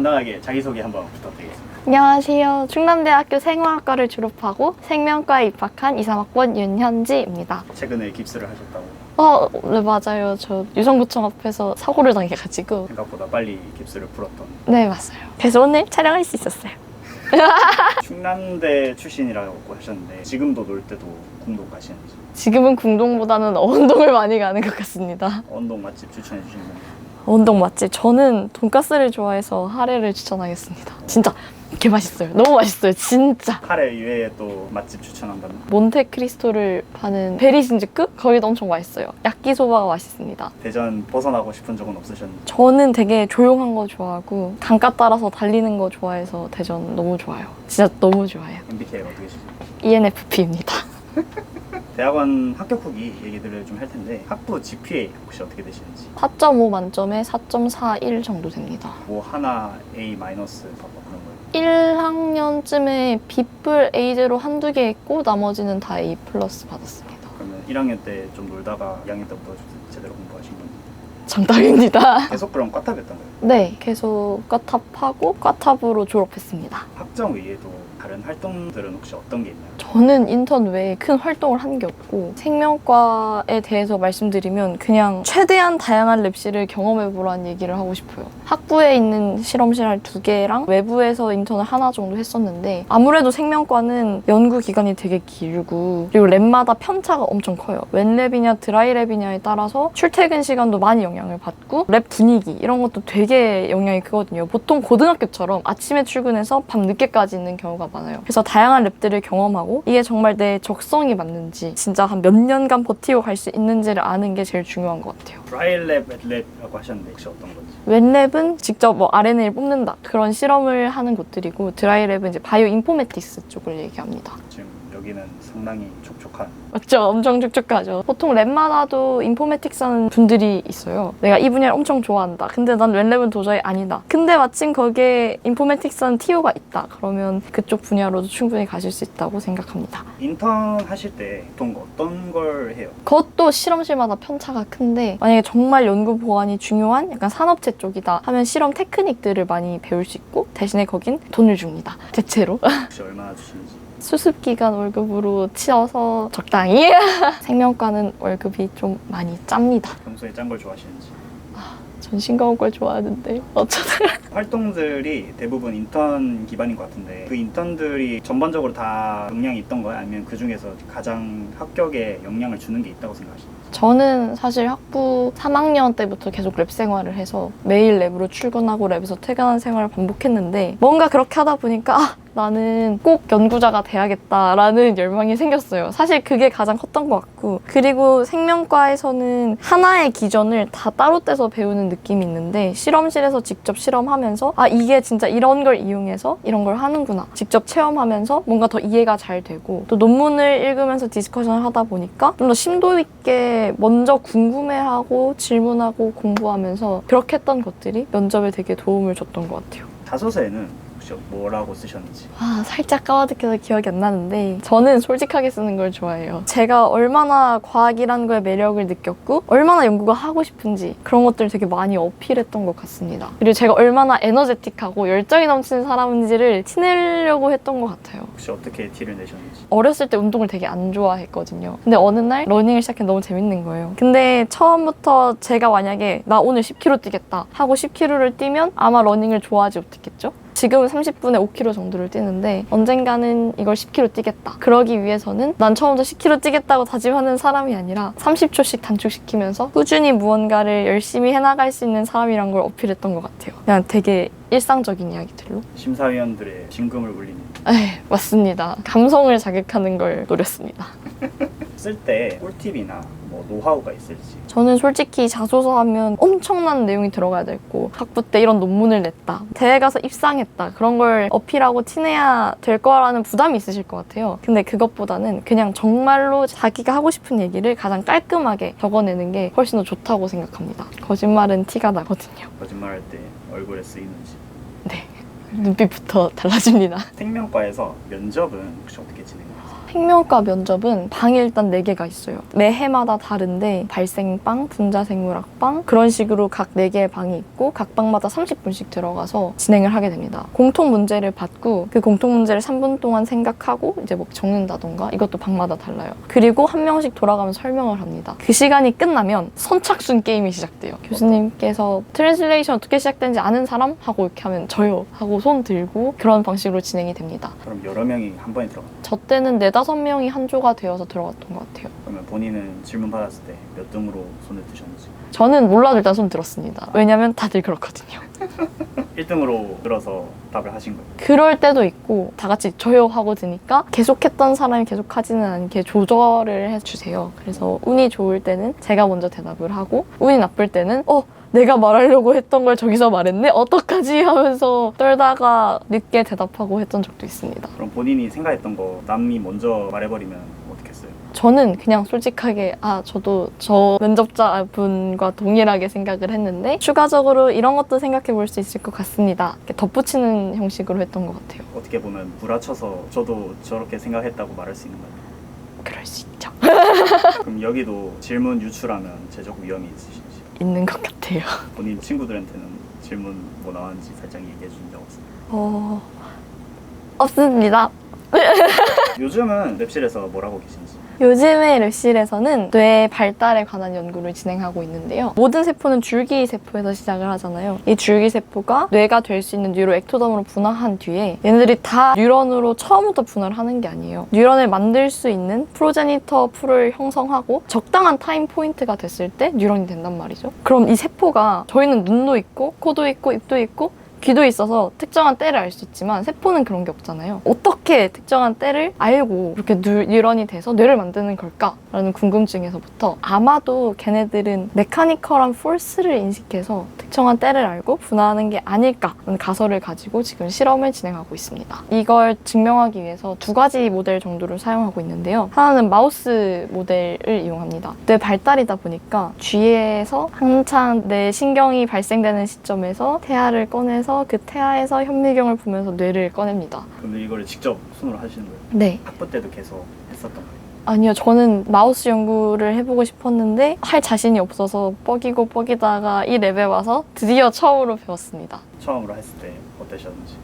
간단하게 자기소개 한번 부탁드리겠습니다. 안녕하세요. 충남대학교 생화학과를 졸업하고 생명과에 입학한 23학번 윤현지입니다. 최근에 깁스를 하셨다고. 네 맞아요. 저 유성구청 앞에서 사고를 당해가지고. 생각보다 빨리 깁스를 풀었던. 네 맞아요. 그래서 오늘 촬영할 수 있었어요. 충남대 출신이라고 하셨는데 지금도 놀 때도 궁동 가시는지. 지금은 궁동보다는 어원동을 많이 가는 것 같습니다. 언동 맛집 추천해 주시는 분. 어원동 맛집. 저는 돈가스를 좋아해서 하레를 추천하겠습니다. 진짜 개 맛있어요. 너무 맛있어요. 진짜. 카레 이외에 또 맛집 추천한다면? 몬테크리스토를 파는 베리신즈쿠? 거기도 엄청 맛있어요. 야끼소바가 맛있습니다. 대전 벗어나고 싶은 적은 없으셨는지. 저는 되게 조용한 거 좋아하고 강가 따라서 달리는 거 좋아해서 대전 너무 좋아요. 진짜 너무 좋아요. MBTI가 어떻게 되시죠? ENFP입니다. 대학원 합격 후기 얘기들을 좀 할 텐데 학부 GPA 혹시 어떻게 되시는지. 4.5 만점에 4.41 정도 됩니다. 뭐 하나 A 마이너스 받고 그런 거예요? 1학년쯤에 B뿔 A제로 한두 개 있고 나머지는 다 A 플러스 받았습니다. 그러면 1학년 때 좀 놀다가 2학년 때부터 제대로 공부하신 건지. 정답입니다. 계속 그럼 과탑이었던 거예요? 네, 계속 과탑하고 과탑으로 졸업했습니다. 학점 외에도 다른 활동들은 혹시 어떤 게 있나요? 저는 인턴 외에 큰 활동을 한 게 없고 생명과에 대해서 말씀드리면 그냥 최대한 다양한 랩실을 경험해보라는 얘기를 하고 싶어요. 학부에 있는 실험실 2개랑 외부에서 인턴을 하나 정도 했었는데 아무래도 생명과는 연구 기간이 되게 길고 그리고 랩마다 편차가 엄청 커요. 웬랩이냐 드라이랩이냐에 따라서 출퇴근 시간도 많이 영향을 받고 랩 분위기 이런 것도 되게 영향이 크거든요. 보통 고등학교처럼 아침에 출근해서 밤 늦게까지 있는 경우가 많아요. 그래서 다양한 랩들을 경험하고 이게 정말 내 적성이 맞는지 진짜 한 몇 년간 버티고 갈 수 있는지를 아는 게 제일 중요한 것 같아요. 드라이랩, 앳랩이라고 하셨는데 혹시 어떤 건지? 웬랩은 직접 뭐 RNA를 뽑는다 그런 실험을 하는 곳들이고 드라이랩은 이제 바이오 인포메틱스 쪽을 얘기합니다. 지금 여기는 상당히 촉촉한. 맞죠? 엄청 촉촉하죠. 보통 랩마다도 인포메틱스 하는 분들이 있어요. 내가 이 분야를 엄청 좋아한다. 근데 난 웬랩은 도저히 아니다. 근데 마침 거기에 인포메틱스 하는 TO가 있다. 그러면 그쪽 분야로도 충분히 가실 수 있다고 생각합니다. 인턴 하실 때 보통 어떤 걸 해요? 그것도 실험실마다 편차가 큰데 만약에 정말 연구 보완이 중요한 약간 산업체 쪽이다 하면 실험 테크닉들을 많이 배울 수 있고 대신에 거긴 돈을 줍니다. 대체로. 혹시 얼마나 주시는지? 수습기간 월급으로 치어서 적당히. 생명과는 월급이 좀 많이 짭니다. 평소에 짠 걸 좋아하시는지? 전 싱거운 걸 좋아하는데 어쩌다. 활동들이 대부분 인턴 기반인 것 같은데 그 인턴들이 전반적으로 다 영향이 있던 거예요? 아니면 그 중에서 가장 합격에 영향을 주는 게 있다고 생각하시나요? 저는 사실 학부 3학년 때부터 계속 랩 생활을 해서 매일 랩으로 출근하고 랩에서 퇴근하는 생활을 반복했는데 뭔가 그렇게 하다 보니까 나는 꼭 연구자가 돼야겠다라는 열망이 생겼어요. 사실 그게 가장 컸던 것 같고 그리고 생명과에서는 하나의 기전을 다 따로 떼서 배우는 느낌이 있는데 실험실에서 직접 실험하면서 이게 진짜 이런 걸 이용해서 이런 걸 하는구나 직접 체험하면서 뭔가 더 이해가 잘 되고 또 논문을 읽으면서 디스커션을 하다 보니까 좀 더 심도 있게 먼저 궁금해하고 질문하고 공부하면서 그렇게 했던 것들이 면접에 되게 도움을 줬던 것 같아요. 자소서에는 혹시 뭐라고 쓰셨는지? 살짝 까마득해서 기억이 안 나는데 저는 솔직하게 쓰는 걸 좋아해요. 제가 얼마나 과학이라는 거에 매력을 느꼈고 얼마나 연구가 하고 싶은지 그런 것들을 되게 많이 어필했던 것 같습니다. 그리고 제가 얼마나 에너제틱하고 열정이 넘치는 사람인지를 티내려고 했던 것 같아요. 혹시 어떻게 티를 내셨는지? 어렸을 때 운동을 되게 안 좋아했거든요. 근데 어느 날 러닝을 시작했는데 너무 재밌는 거예요. 근데 처음부터 제가 만약에 나 오늘 10km 뛰겠다 하고 10km를 뛰면 아마 러닝을 좋아하지 못했겠죠? 지금은 30분에 5km 정도를 뛰는데 언젠가는 이걸 10km 뛰겠다. 그러기 위해서는 난 처음부터 10km 뛰겠다고 다짐하는 사람이 아니라 30초씩 단축시키면서 꾸준히 무언가를 열심히 해나갈 수 있는 사람이란 걸 어필했던 것 같아요. 그냥 되게 일상적인 이야기들로. 심사위원들의 심금을 울리는. 맞습니다. 감성을 자극하는 걸 노렸습니다. 쓸 때 꿀팁이나 뭐 노하우가 있을지. 저는 솔직히 자소서 하면 엄청난 내용이 들어가야 되고 학부 때 이런 논문을 냈다, 대회 가서 입상했다 그런 걸 어필하고 티내야 될 거라는 부담이 있으실 것 같아요. 근데 그것보다는 그냥 정말로 자기가 하고 싶은 얘기를 가장 깔끔하게 적어내는 게 훨씬 더 좋다고 생각합니다. 거짓말은 티가 나거든요. 거짓말할 때 얼굴에 쓰이는지. 네, 눈빛부터 달라집니다. 생명과에서 면접은 혹시 어떻게 진행해요? 생명과 면접은 방이 일단 4개가 있어요. 매 해마다 다른데 발생방, 분자생물학방 그런 식으로 각 4개의 방이 있고 각 방마다 30분씩 들어가서 진행을 하게 됩니다. 공통 문제를 받고 그 공통 문제를 3분 동안 생각하고 이제 뭐 적는다던가 이것도 방마다 달라요. 그리고 한 명씩 돌아가면서 설명을 합니다. 그 시간이 끝나면 선착순 게임이 시작돼요. 교수님께서 트랜슬레이션 어떻게 시작되는지 아는 사람? 하고 이렇게 하면 저요 하고 손 들고 그런 방식으로 진행이 됩니다. 그럼 여러 명이 한 번에 들어가. 저 때는 4-5명이 한 조가 되어서 들어갔던 것 같아요. 그러면 본인은 질문 받았을 때 몇 등으로 손을 드셨는지. 저는 몰라도 일단 손 들었습니다. 왜냐면 다들 그렇거든요. 1등으로 들어서 답을 하신 거예요. 그럴 때도 있고 다 같이 저요 하고 드니까 계속했던 사람이 계속하지는 않게 조절을 해주세요. 그래서 운이 좋을 때는 제가 먼저 대답을 하고 운이 나쁠 때는 내가 말하려고 했던 걸 저기서 말했네? 어떡하지? 하면서 떨다가 늦게 대답하고 했던 적도 있습니다. 그럼 본인이 생각했던 거 남이 먼저 말해버리면 어떻게 했어요? 저는 그냥 솔직하게 저도 저 면접자분과 동일하게 생각을 했는데 추가적으로 이런 것도 생각해 볼 수 있을 것 같습니다. 이렇게 덧붙이는 형식으로 했던 것 같아요. 어떻게 보면 구라쳐서 저도 저렇게 생각했다고 말할 수 있는 거예요. 그럴 수 있죠. 그럼 여기도 질문 유출하면 제적 위험이 있으신지. 있는 것 같아요. 본인 친구들한테는 질문 뭐 나왔는지 살짝 얘기해 준 적 없어요? 없습니다. 요즘은 랩실에서 뭘 하고 계신지. 요즘에 랩실에서는 뇌 발달에 관한 연구를 진행하고 있는데요. 모든 세포는 줄기세포에서 시작을 하잖아요. 이 줄기세포가 뇌가 될 수 있는 뉴로액토덤으로 분화한 뒤에 얘네들이 다 뉴런으로 처음부터 분화를 하는 게 아니에요. 뉴런을 만들 수 있는 프로제니터 풀을 형성하고 적당한 타임 포인트가 됐을 때 뉴런이 된단 말이죠. 그럼 이 세포가 저희는 눈도 있고 코도 있고 입도 있고 귀도 있어서 특정한 때를 알 수 있지만 세포는 그런 게 없잖아요. 어떻게 특정한 때를 알고 이렇게 뉴런이 돼서 뇌를 만드는 걸까라는 궁금증에서부터 아마도 걔네들은 메카니컬한 포스를 인식해서 특정한 때를 알고 분화하는 게 아닐까라는 가설을 가지고 지금 실험을 진행하고 있습니다. 이걸 증명하기 위해서 2가지 모델 정도를 사용하고 있는데요. 하나는 마우스 모델을 이용합니다. 뇌 발달이다 보니까 쥐에서 한창 뇌 신경이 발생되는 시점에서 태아를 꺼내서 그 태아에서 현미경을 보면서 뇌를 꺼냅니다. 그럼 이거를 직접 손으로 하시는 거예요? 네. 학부 때도 계속 했었던 거예요? 아니요. 저는 마우스 연구를 해보고 싶었는데 할 자신이 없어서 뻐기고 뻐기다가 이 랩에 와서 드디어 처음으로 배웠습니다. 처음으로 했을 때 어떠셨는지?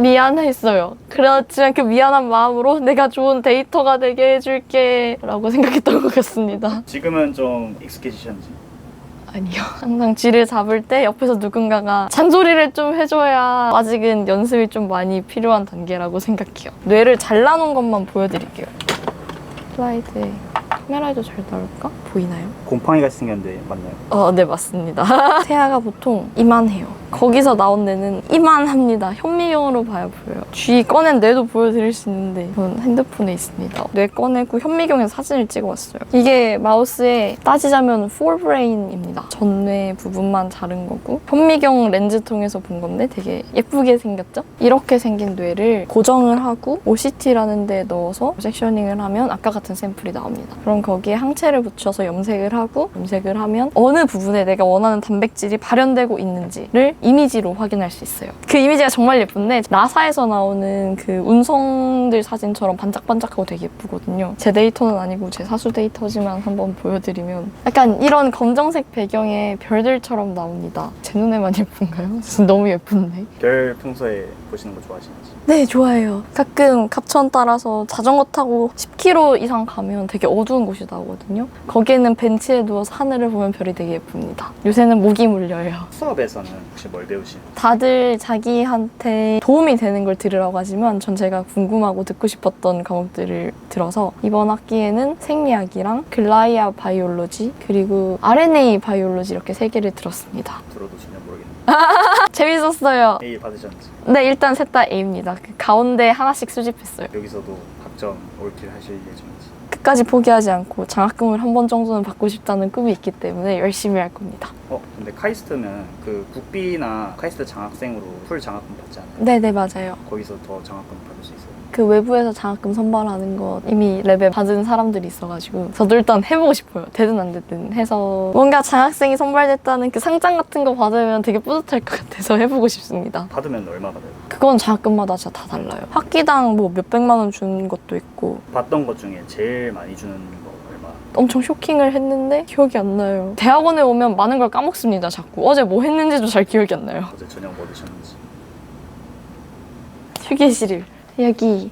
미안했어요. 그렇지만 그 미안한 마음으로 내가 좋은 데이터가 되게 해줄게 라고 생각했던 것 같습니다. 지금은 좀 익숙해지셨는지? 아니요. 항상 쥐를 잡을 때 옆에서 누군가가 잔소리를 좀 해줘야 아직은 연습이 좀 많이 필요한 단계라고 생각해요. 뇌를 잘라놓은 것만 보여드릴게요. 슬라이드에 카메라에도 잘 나올까? 보이나요? 곰팡이 같이 생겼는데 맞나요? 네, 맞습니다. 태아가 보통 이만해요. 거기서 나온 뇌는 이만합니다. 현미경으로 봐야 보여요. 쥐 꺼낸 뇌도 보여드릴 수 있는데 전 핸드폰에 있습니다. 뇌 꺼내고 현미경에서 사진을 찍어왔어요. 이게 마우스에 따지자면 forebrain입니다. 전뇌 부분만 자른 거고 현미경 렌즈 통해서 본 건데 되게 예쁘게 생겼죠? 이렇게 생긴 뇌를 고정을 하고 OCT라는 데 넣어서 섹셔닝을 하면 아까 같은 샘플이 나옵니다. 그럼 거기에 항체를 붙여서 염색을 하고 염색을 하면 어느 부분에 내가 원하는 단백질이 발현되고 있는지를 이미지로 확인할 수 있어요. 그 이미지가 정말 예쁜데 나사에서 나오는 그 운성들 사진처럼 반짝반짝하고 되게 예쁘거든요. 제 데이터는 아니고 제 사수 데이터지만 한번 보여드리면 약간 이런 검정색 배경에 별들처럼 나옵니다. 제 눈에만 예쁜가요? 너무 예쁜데? 별 평소에 보시는 거 좋아하시는지? 네, 좋아해요. 가끔 갑천 따라서 자전거 타고 10km 이상 가면 되게 어두운 곳이 나오거든요. 거기에는 벤치에 누워서 하늘을 보면 별이 되게 예쁩니다. 요새는 모기 물려요. 수업에서는 혹시 뭘 배우시나요? 다들 자기한테 도움이 되는 걸 들으라고 하지만 전 제가 궁금하고 듣고 싶었던 과목들을 들어서 이번 학기에는 생리학이랑 글라이아 바이올로지 그리고 RNA 바이올로지 이렇게 3개를 들었습니다. 들어도 전혀 모르겠는데 재밌었어요. A 받으셨는지? 네, 일단 셋 다 A입니다. 그 가운데 하나씩 수집했어요. 여기서도 학점 올킬 하실 예정인지? 끝까지 포기하지 않고 장학금을 한 번 정도는 받고 싶다는 꿈이 있기 때문에 열심히 할 겁니다. 근데 카이스트는 그 국비나 카이스트 장학생으로 풀 장학금 받지 않아요? 네네, 맞아요. 거기서 더 장학금 받을 수 있어요? 그 외부에서 장학금 선발하는 거 이미 레벨 받은 사람들이 있어가지고 저도 일단 해보고 싶어요. 되든 안 되든 해서 뭔가 장학생이 선발됐다는 그 상장 같은 거 받으면 되게 뿌듯할 것 같아서 해보고 싶습니다. 받으면 얼마 받아요? 그건 장학금마다 진짜 다 달라요. 학기당 뭐 몇백만 원 주는 것도 있고 받던 것 중에 제일 많이 주는 거 얼마? 엄청 쇼킹을 했는데 기억이 안 나요. 대학원에 오면 많은 걸 까먹습니다. 자꾸 어제 뭐 했는지도 잘 기억이 안 나요. 어제 저녁 뭐 드셨는지. 휴게실. 여기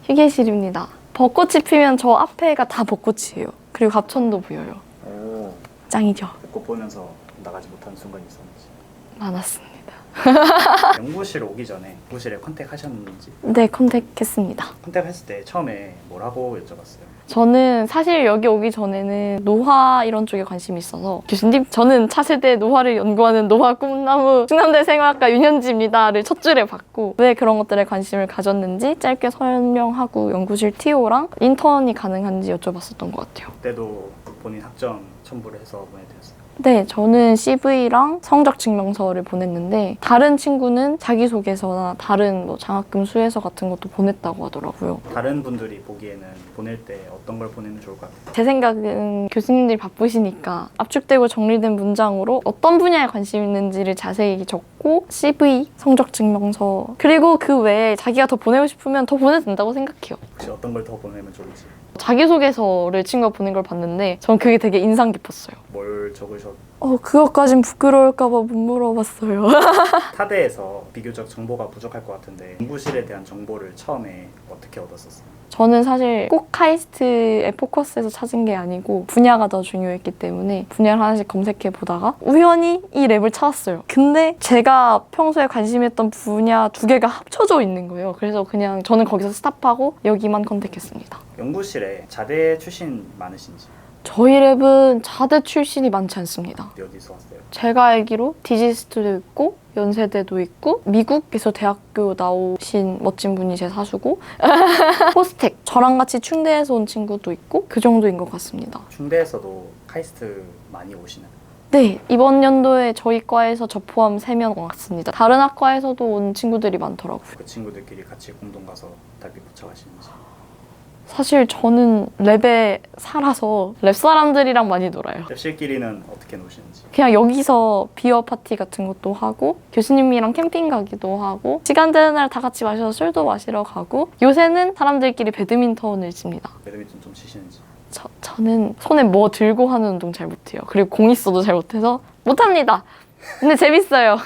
휴게실입니다. 벚꽃이 피면 저 앞에가 다 벚꽃이에요. 그리고 갑천도 보여요. 오, 짱이죠. 벚꽃 보면서 나가지 못한 순간이 있었는지. 많았습니다. 연구실 오기 전에 연구실에 컨택하셨는지. 네, 컨택했습니다. 컨택했을 때 처음에 뭐라고 여쭤봤어요? 저는 사실 여기 오기 전에는 노화 이런 쪽에 관심이 있어서 교수님, 저는 차세대 노화를 연구하는 노화 꿈나무 충남대 생활학과 윤현지입니다를 첫 줄에 받고 왜 그런 것들에 관심을 가졌는지 짧게 설명하고 연구실 TO랑 인턴이 가능한지 여쭤봤었던 것 같아요. 그때도 본인 학점 첨부를 해서 보내드렸어요. 네, 저는 CV랑 성적 증명서를 보냈는데 다른 친구는 자기소개서나 다른 뭐 장학금 수혜서 같은 것도 보냈다고 하더라고요. 다른 분들이 보기에는 보낼 때 어떤 걸 보내면 좋을까요? 제 생각은 교수님들이 바쁘시니까 압축되고 정리된 문장으로 어떤 분야에 관심 있는지를 자세히 적고 CV, 성적 증명서 그리고 그 외에 자기가 더 보내고 싶으면 더 보내도 된다고 생각해요. 혹시 어떤 걸 더 보내면 좋을지. 자기소개서를 친구가 보낸 걸 봤는데 전 그게 되게 인상 깊었어요. 뭘 적으셨? 그것까진 부끄러울까 봐 못 물어봤어요. 타대에서 비교적 정보가 부족할 것 같은데 연구실에 대한 정보를 처음에 어떻게 얻었었어요? 저는 사실 꼭 카이스트에 포커스해서 찾은 게 아니고 분야가 더 중요했기 때문에 분야를 하나씩 검색해 보다가 우연히 이 랩을 찾았어요. 근데 제가 평소에 관심했던 분야 두 개가 합쳐져 있는 거예요. 그래서 그냥 저는 거기서 스탑하고 여기만 컨택했습니다. 연구실에 자대 출신 많으신지. 저희 랩은 자대 출신이 많지 않습니다. 어디서 왔어요? 제가 알기로 디지스트도 있고 연세대도 있고 미국에서 대학교 나오신 멋진 분이 제 사수고 포스텍 저랑 같이 충대에서 온 친구도 있고 그 정도인 것 같습니다. 충대에서도 카이스트 많이 오시나요? 네, 이번 연도에 저희 과에서 저 포함 3명 왔습니다. 다른 학과에서도 온 친구들이 많더라고요. 그 친구들끼리 같이 공동 가서 달빛 붙여가시는지. 사실 저는 랩에 살아서 랩 사람들이랑 많이 놀아요. 랩실끼리는 어떻게 노시는지. 그냥 여기서 비어 파티 같은 것도 하고 교수님이랑 캠핑 가기도 하고 시간 되는 날 다 같이 마셔서 술도 마시러 가고 요새는 사람들끼리 배드민턴을 칩니다. 배드민턴 좀 치시는지. 저는 손에 뭐 들고 하는 운동 잘 못해요. 그리고 공 있어도 잘 못해서 못합니다. 근데 재밌어요.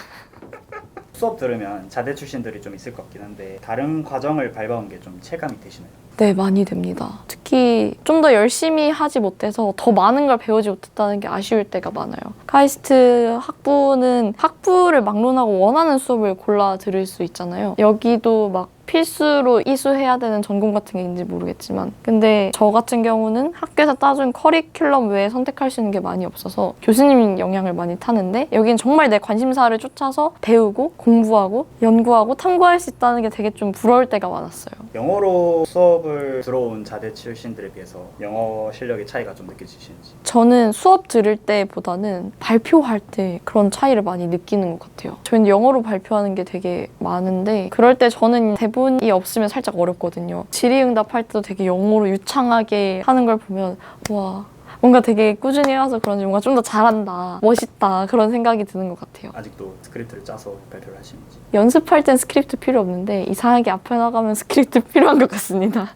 수업 들으면 자대 출신들이 좀 있을 것 같긴 한데 다른 과정을 밟아온 게 좀 체감이 되시나요? 네, 많이 됩니다. 특히 좀 더 열심히 하지 못해서 더 많은 걸 배우지 못했다는 게 아쉬울 때가 많아요. 카이스트 학부는 학부를 막론하고 원하는 수업을 골라 들을 수 있잖아요. 여기도 막 필수로 이수해야 되는 전공 같은 게 있는지 모르겠지만 근데 저 같은 경우는 학교에서 따준 커리큘럼 외에 선택할 수 있는 게 많이 없어서 교수님 영향을 많이 타는데 여기는 정말 내 관심사를 쫓아서 배우고 공부하고 연구하고 탐구할 수 있다는 게 되게 좀 부러울 때가 많았어요. 영어로 수업을 들어온 자대 출신들에 비해서 영어 실력의 차이가 좀 느껴지시는지. 저는 수업 들을 때보다는 발표할 때 그런 차이를 많이 느끼는 것 같아요. 저희는 영어로 발표하는 게 되게 많은데 그럴 때 저는 대본이 없으면 살짝 어렵거든요. 질의응답할 때도 되게 영어로 유창하게 하는 걸 보면 와 뭔가 되게 꾸준히 해와서 그런지 뭔가 좀 더 잘한다, 멋있다 그런 생각이 드는 것 같아요. 아직도 스크립트를 짜서 발표를 하시는지. 연습할 땐 스크립트 필요 없는데 이상하게 앞에 나가면 스크립트 필요한 것 같습니다.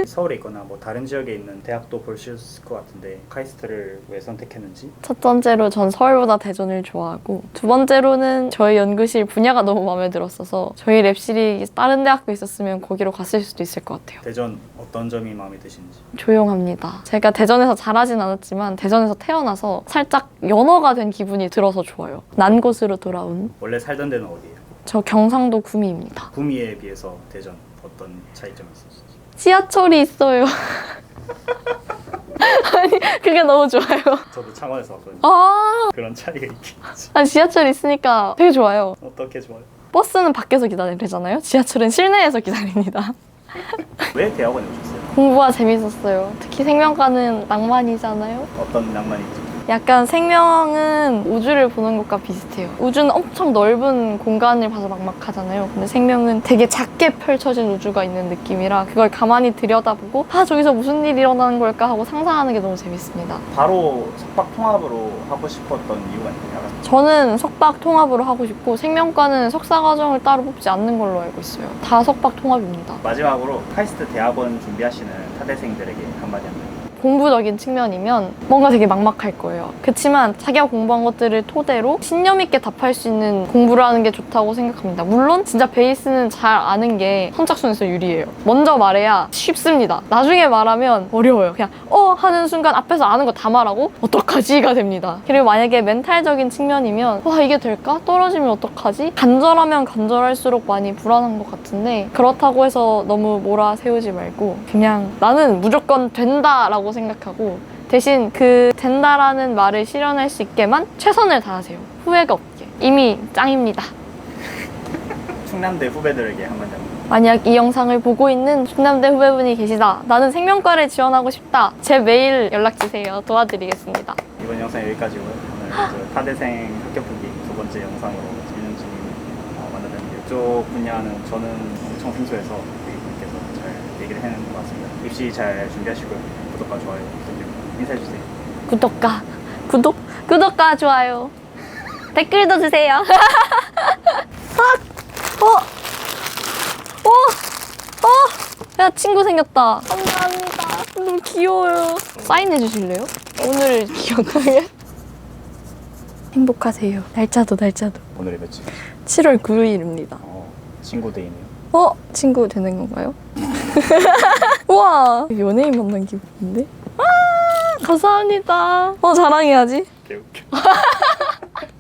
서울에 있거나 뭐 다른 지역에 있는 대학도 볼 수 있을 것 같은데 카이스트를 왜 선택했는지. 첫 번째로 전 서울보다 대전을 좋아하고 두 번째로는 저희 연구실 분야가 너무 마음에 들었어서 저희 랩실이 다른 대학교 있었으면 거기로 갔을 수도 있을 것 같아요. 대전 어떤 점이 마음에 드시는지. 조용합니다. 제가 대전에서 자라진 않았지만 대전에서 태어나서 살짝 연어가 된 기분이 들어서 좋아요. 난 곳으로 돌아온. 원래 살던 데는 어디예요? 저 경상도 구미입니다. 구미에 비해서 대전 어떤 차이점이 있으신지. 지하철이 있어요. 아니 그게 너무 좋아요. 저도 창원에서 왔거든요. 아, 그런 차이가 있긴 하지. 아니 지하철이 있으니까 되게 좋아요. 어떻게 좋아요? 버스는 밖에서 기다리잖아요. 지하철은 실내에서 기다립니다. 왜 대학원에 오셨어요? 공부가 재밌었어요. 특히 생명과는 낭만이잖아요. 어떤 낭만이 있죠? 약간 생명은 우주를 보는 것과 비슷해요. 우주는 엄청 넓은 공간을 봐서 막막하잖아요. 근데 생명은 되게 작게 펼쳐진 우주가 있는 느낌이라 그걸 가만히 들여다보고 아 저기서 무슨 일이 일어나는 걸까 하고 상상하는 게 너무 재밌습니다. 바로 석박 통합으로 하고 싶었던 이유가 있나요? 저는 석박 통합으로 하고 싶고 생명과는 석사 과정을 따로 뽑지 않는 걸로 알고 있어요. 다 석박 통합입니다. 마지막으로 카이스트 대학원 준비하시는 타대생들에게 한마디 합니다. 공부적인 측면이면 뭔가 되게 막막할 거예요. 그렇지만 자기가 공부한 것들을 토대로 신념 있게 답할 수 있는 공부를 하는 게 좋다고 생각합니다. 물론 진짜 베이스는 잘 아는 게 선착순에서 유리해요. 먼저 말해야 쉽습니다. 나중에 말하면 어려워요. 그냥 하는 순간 앞에서 아는 거 다 말하고 어떡하지가 됩니다. 그리고 만약에 멘탈적인 측면이면 와 이게 될까? 떨어지면 어떡하지? 간절하면 간절할수록 많이 불안한 것 같은데 그렇다고 해서 너무 몰아세우지 말고 그냥 나는 무조건 된다라고 생각하고 대신 그 된다라는 말을 실현할 수 있게만 최선을 다하세요. 후회가 없게. 이미 짱입니다. 충남대 후배들에게 한마디 합니다. 만약 이 영상을 보고 있는 충남대 후배분이 계시다. 나는 생명과를 지원하고 싶다. 제 메일 연락주세요. 도와드리겠습니다. 이번 영상 여기까지고요. 오늘 타대생 합격보기 두 번째 영상으로 민영진님 만나봤는데 이쪽 분야는 저는 엄청 생소해서 이분께서 잘 얘기를 해낸 것 같습니다. 입시 잘 준비하시고요. 구독과 좋아요 부탁드립니다. 인사해주세요. 구독과 좋아요. 댓글도 주세요. 야 친구 생겼다. 감사합니다. 너무 귀여워요. 사인해 주실래요? 오늘 기억하게. 행복하세요. 날짜도. 오늘의 며칠? 7월 9일입니다. 친구 데이네요. 친구 되는 건가요? 우와, 연예인 만난 기분인데? 감사합니다. 자랑해야지. 개웃겨.